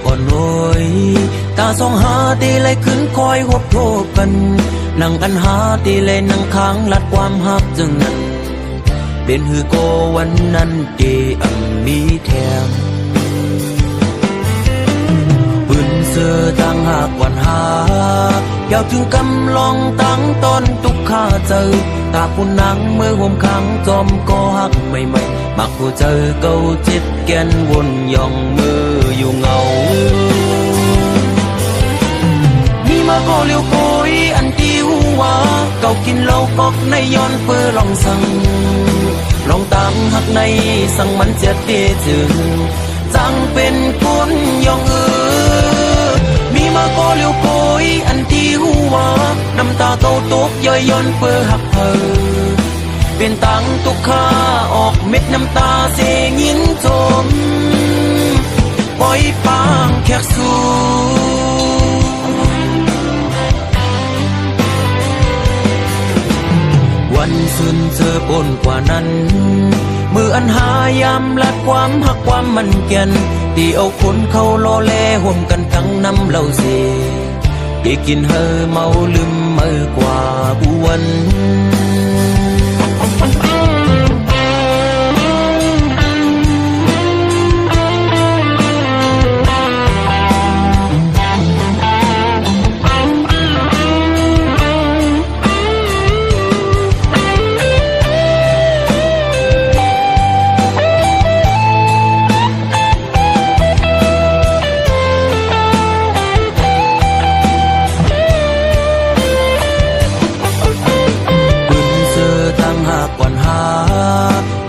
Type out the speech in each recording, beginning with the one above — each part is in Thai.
ก่อนโอยตาสองหาตีเลยขึ้นคอยหบโทบกันนั่งกันหาตีเลยนั่งค้างลัดความหักจึงนั้นเป็นหือโกวันนั้นเกอังมีแถมปืนเสือตั้งหากวันหาเยาวถึงกำลองตั้งตอนตุกข้าเจอตาปุ่นนังเมื่อห่มขังจอมก็หักใหม่ๆมักผู้เจอเก่าจิตแกนวนย่องมืออยู่เงามีมาก็เลี้ยวโกยอันที่หัวเก่ากินเหล้ากอกในย้อนเปื้อลองสั่งลองตามหักในสั่งมันเจ็ดเตจึงจังเป็นคนย่องมีมาก็เลี้ยวโกยอันที่หัวน้ำตาเก่าตกย่อยย้อนเปื้อหักเพอเป็นตังตุกข้าออกเม็ดน้ำตาเสียงินจมปล่อยปางแขกสู่วันสุนเจอปนกว่านั้นมืออันหายามลัดความหักความมันเกียนที่เอาคนเขาโลเลห่วมกันตั้งน้ำเหล่าเสียที่กินเฮอเมาลืมเมื่อกว่าบุวัน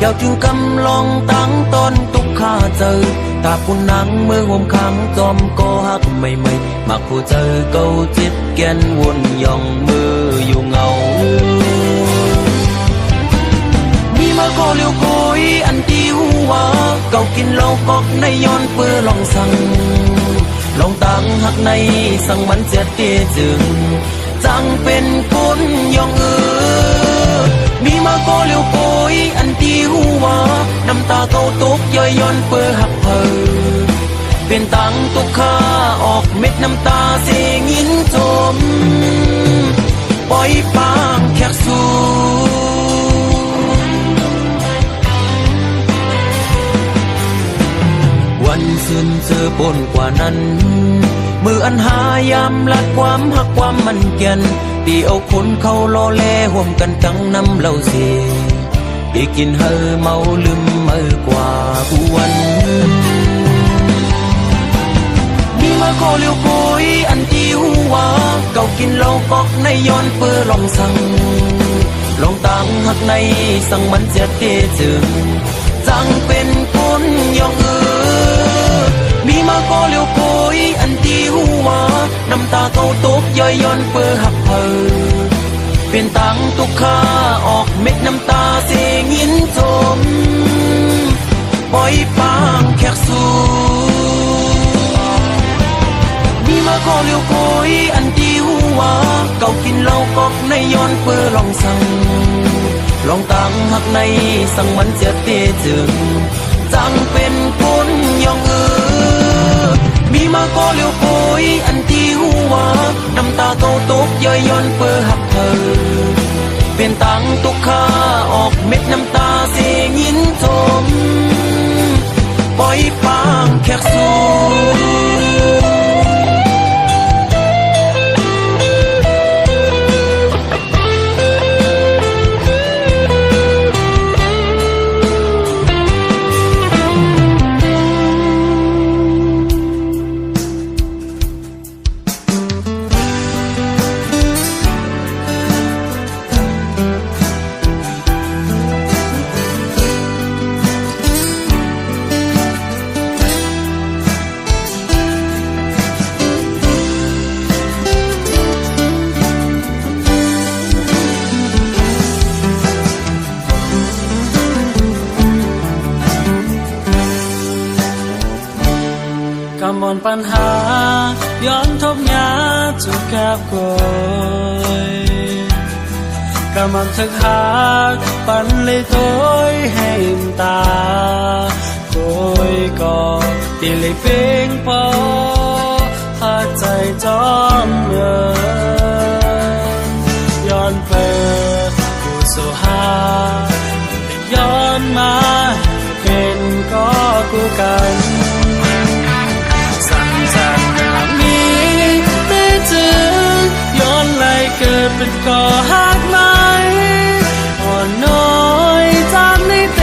เยาวถึงกำลองตั้งตอนตุกข้าเจอตาปุ่นนังเมื่อห่มขังจอมก็หักใหม่ๆมักผู้เจอเก่าจิตแกนวนย่องมืออยู่เงามีมาก็เลี้ยวโกยอันที่หัวเก่ากินเหล้ากอกในย้อนเปื้อลองสั่งลองตั้งหักในสั่งมันเจ็ดเตจึงจังเป็นคนย่องมีมาก็เลี้ยวโกยอันที่หัวน้ำตาเก่าตกย่อยย้อนเปื้อหักเพอเป็นตังตุกข้าออกเม็ดน้ำตาเสียงินจมปล่อยปางแขกสู่วันสุนเจอปนกว่านั้นมืออันหายามลัดความหักความมันเกียนที่เอาคนเขาโลเลห่วมกันตั้งน้ำเหล่าเสียที่กินเฮอเมาลืมเมื่อกว่าผู้วันมีมาก็เลี้ยวโกยอันที่หัวเก่ากินเหล้ากอกในย้อนเปื้อลองสั่งลองตั้งหักในสั่งมันเจ็ดเตจึงจังเป็นคนย่องมีมาก็เลี้ยวโกยอันที่หัวน้ำตาเก่าตกย่อยย้อนเปื้อหักเพอเป็นตังตุกข้าออกเม็ดน้ำตาเสียงินจมปล่อยปางแขกสู่มีมาก็เลี้ยวโกยอันที่หัวเก่ากินเหล้ากอกในย้อนเปื้อลองสั่งลองตั้งหักในสั่งมันเจ็ดเตจึงจังเป็นคนย่องมีมาก็เลี้ยวโกยอันที่หัวน้ำตาเก่าตกย่อยย้อนเปื้อหักเพอเป็นตังตุกข้าออกเม็ดน้ำตาเสียงินจมปล่อยปางแขกสู่บอนปัญหาย้อนทบยาจุกกับกอยกำมันทึกหักปันเลยตัวให้ตาโกยก็ตีเลยเพ่งปอ จอมย้อนเปิดกูโซฮาย้อนมาเป็นก็กูกันสั่งจากนามีได้ถึงย้อนไหลเกิดเป็นก่อหักไหมอ่อนน้อยจากในเต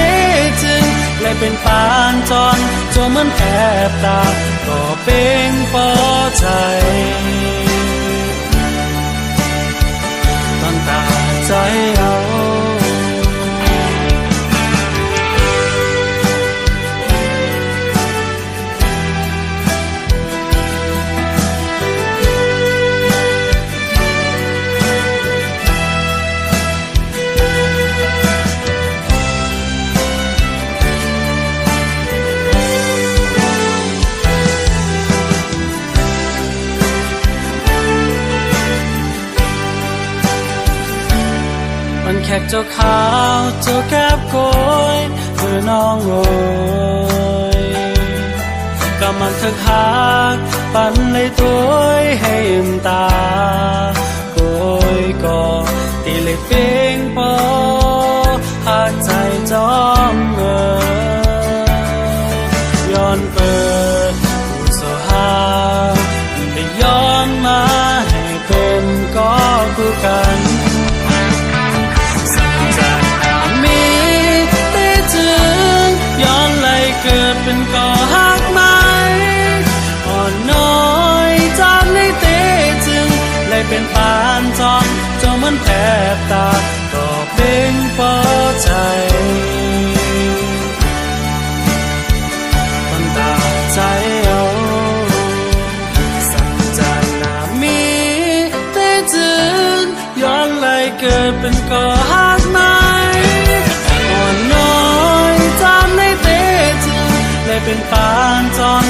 จึงและเป็นปานจอนจนมันแอบตาก็เป็นปอใจตอนตาใจเอา มันแขกเจ้าขาวเจ้าแคบโกยเพื่อน้องโอยก็มันทึกหักปันเลยตัวให้อิ่มตาโกยก็ตีเลยเพียงพอหากใจจอมย้อนเปิดกูโซฮาไปย้อนมาให้เป็นก็คู่กันเกิดเป็นก่อหักไหมอ่อนน้อยจากในเตจึงเลยเป็นปานจอนจนมันแผลตาก็เป็นปอใจตอนตาใจเอาสั่งจากนามีเตจึงย้อนไหลเกิดเป็นก่อหักไหมอ่อนน้อยจากในเตจึงเลยเป็นปานจอน